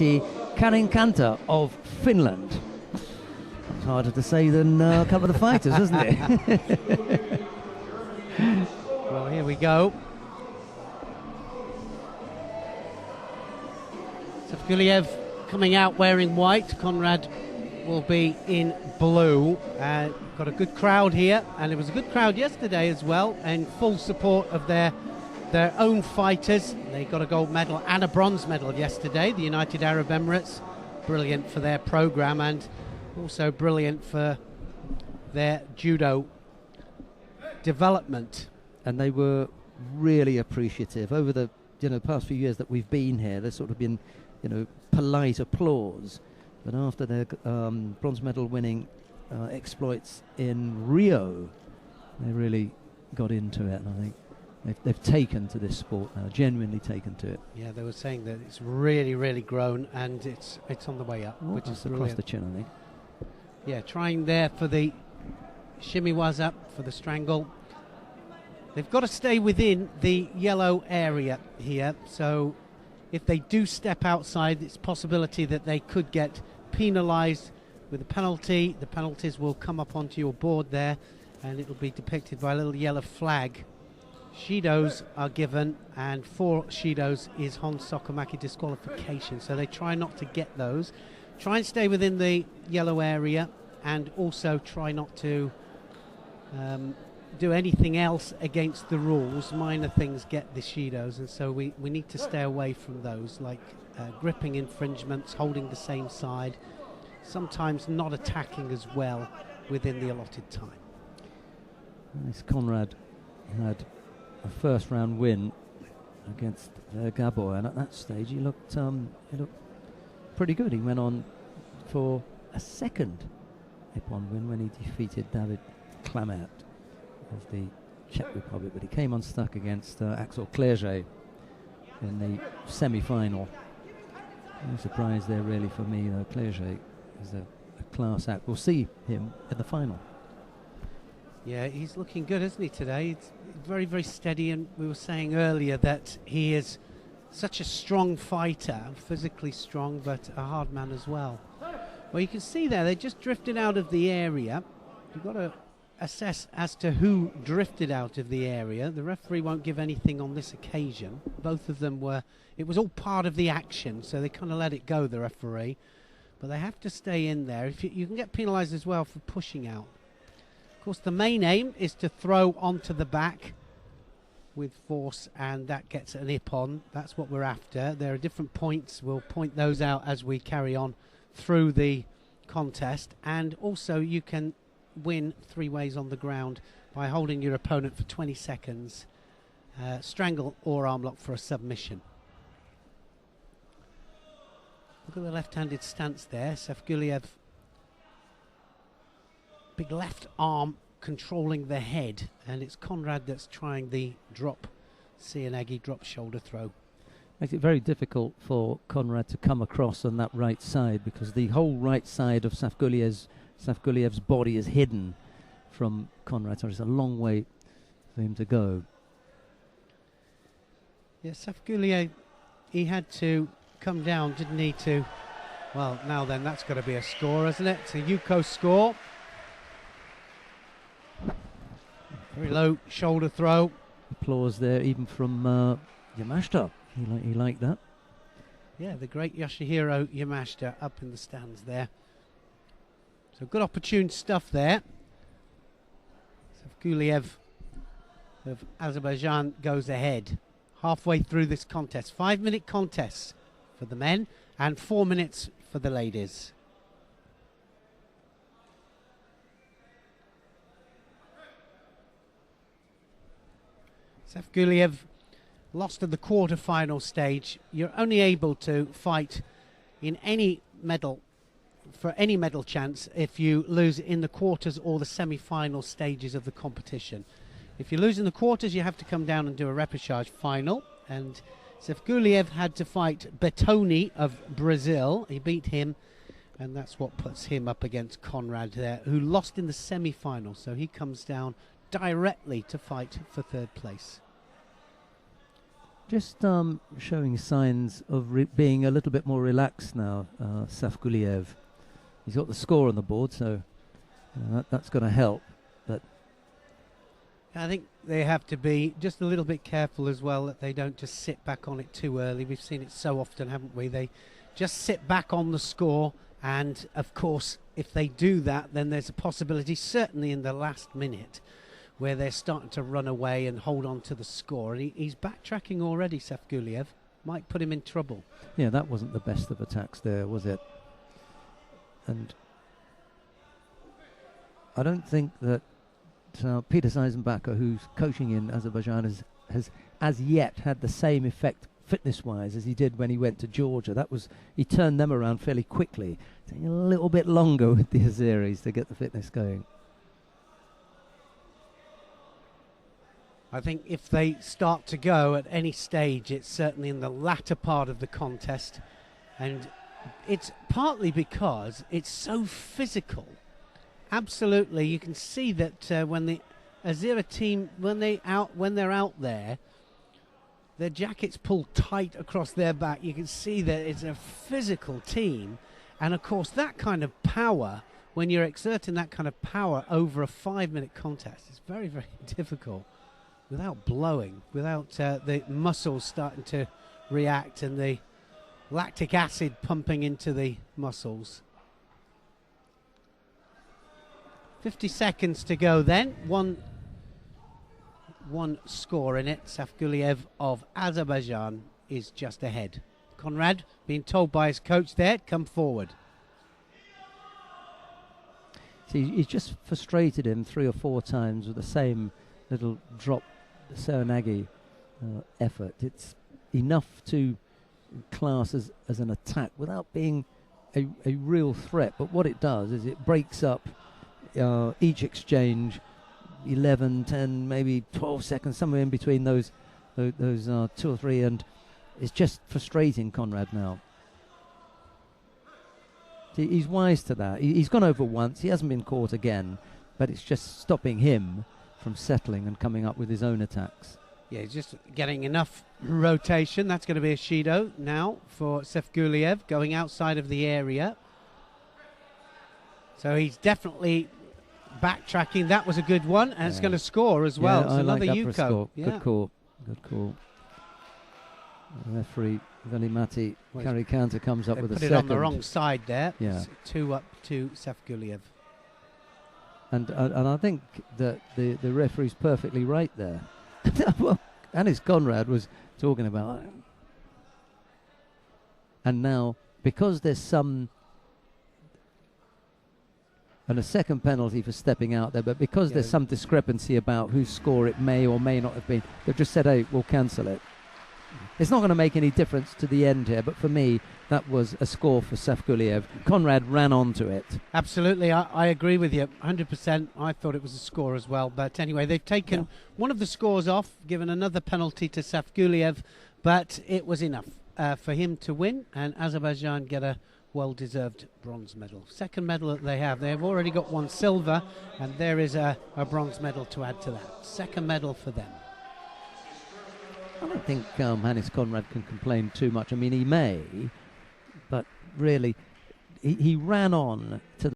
Karinkanta of Finland. It's harder to say than a couple of the fighters, isn't it? Well, here we go. Səfquliyev coming out wearing white. Conrad will be in blue. Got a good crowd here, and it was a good crowd yesterday as well, in full support of their own fighters. They got a gold medal and a bronze medal yesterday, the United Arab Emirates. Brilliant for their program, and also brilliant for their judo development. And they were really appreciative over the past few years that we've been here. There's sort of been polite applause, but after their bronze medal winning exploits in Rio, they really got into it, and I think they've taken to this sport now, genuinely taken to it. Yeah, they were saying that it's really, really grown, and it's on the way up, which is across the chin, I think. Yeah, trying there for the shimmy was up for the strangle. They've got to stay within the yellow area here, so if they do step outside, it's a possibility that they could get penalised with a penalty. The penalties will come up onto your board there, and it will be depicted by a little yellow flag. Shidos are given, and for Shidos is Hon Sokomaki disqualification, so they try not to get those. Try and stay within the yellow area, and also try not to do anything else against the rules. Minor things get the Shidos, and so we need to stay away from those, like gripping infringements, holding the same side, sometimes not attacking as well within the allotted time. Nice. Conrad had a first round win against Gabor, and at that stage he looked pretty good. He went on for a second Ippon win when he defeated David Klamert of the Czech Republic, but he came unstuck against Axel Clerget in the semi-final. No surprise there really for me. Clerget is a class act. We'll see him in the final. Yeah, he's looking good, isn't he, today? It's very, very steady, and we were saying earlier that he is such a strong fighter, physically strong, but a hard man as well. Well, you can see there, they just drifted out of the area. You've got to assess as to who drifted out of the area. The referee won't give anything on this occasion. Both of them it was all part of the action, so they kind of let it go, the referee. But they have to stay in there. If you can get penalised as well for pushing out. Of course, the main aim is to throw onto the back with force, and that gets an Ippon. That's what we're after. There are different points. We'll point those out as we carry on through the contest. And also you can win 3 ways on the ground by holding your opponent for 20 seconds, strangle or arm lock for a submission. Look at the left-handed stance there. Səfquliyev, big left arm controlling the head, and it's Conrad that's trying the drop Seoinage drop shoulder throw. Makes it very difficult for Conrad to come across on that right side, because the whole right side of Səfquliev's body is hidden from Conrad, so it's a long way for him to go. Yeah, Səfquliyev, he had to come down, didn't he, to, well, now then, that's got to be a score, isn't it? It's a Yuko score. Very low shoulder throw. Applause there, even from Yamashita. He liked that. Yeah, the great Yoshihiro Yamashita up in the stands there. So good opportune stuff there. Səfquliyev of Azerbaijan goes ahead. Halfway through this contest. 5-minute contest for the men and 4 minutes for the ladies. Səfquliyev lost at the quarter-final stage. You're only able to fight in any medal, for any medal chance, if you lose in the quarters or the semi-final stages of the competition. If you lose in the quarters, you have to come down and do a repechage final. And Səfquliyev had to fight Bertoni of Brazil. He beat him, and that's what puts him up against Conrad there, who lost in the semi-final. So he comes down directly to fight for third place. Just showing signs of being a little bit more relaxed now, Səfquliyev. He's got the score on the board, so that's going to help. But I think they have to be just a little bit careful as well that they don't just sit back on it too early. We've seen it so often, haven't we? They just sit back on the score, and of course, if they do that, then there's a possibility, certainly in the last minute, where they're starting to run away and hold on to the score. And he's backtracking already, Səfquliyev. Might put him in trouble. Yeah, that wasn't the best of attacks there, was it? And I don't think that Peter Seisenbacher, who's coaching in Azerbaijan, has as yet had the same effect fitness-wise as he did when he went to Georgia. He turned them around fairly quickly. Taking a little bit longer with the Azeris to get the fitness going. I think if they start to go at any stage, it's certainly in the latter part of the contest, and it's partly because it's so physical. Absolutely, you can see that when the Azera team, when they're out there, their jackets pull tight across their back. You can see that it's a physical team, and of course that kind of power, when you're exerting that kind of power over a 5-minute contest, it's very, very difficult without blowing, without the muscles starting to react and the lactic acid pumping into the muscles. 50 seconds to go then. One score in it. Səfquliyev of Azerbaijan is just ahead. Conrad being told by his coach there, come forward. See, he's just frustrated him 3 or 4 times with the same little drop Serenagi effort. It's enough to class as an attack without being a real threat, but what it does is it breaks up each exchange 11, 10, maybe 12 seconds, somewhere in between those 2 or 3, and it's just frustrating Conrad now. He's wise to that. He's gone over once, he hasn't been caught again, but it's just stopping him from settling and coming up with his own attacks. Yeah, he's just getting enough rotation. That's going to be a Shido now for Səfquliyev, going outside of the area. So he's definitely backtracking. That was a good one, and it's going to score as well. It's another Yuko. Yeah. Good call. The referee Veli-Matti Karikanta comes up with a second. Put it on the wrong side there. Yeah. 2 up to Səfquliyev. And I think that the referee's perfectly right there. Well, Anis Conrad was talking about it. And now, because there's and a second penalty for stepping out there, but because there's some discrepancy about whose score it may or may not have been, they've just said, hey, we'll cancel it. It's not going to make any difference to the end here, but for me, that was a score for Səfquliyev. Conrad ran onto it. Absolutely, I agree with you, 100%. I thought it was a score as well. But anyway, they've taken one of the scores off, given another penalty to Səfquliyev, but it was enough for him to win, and Azerbaijan get a well-deserved bronze medal. Second medal that they have. They've already got 1 silver, and there is a bronze medal to add to that. Second medal for them. I don't think Anis Conrad can complain too much. I mean, he may, but really, he ran on to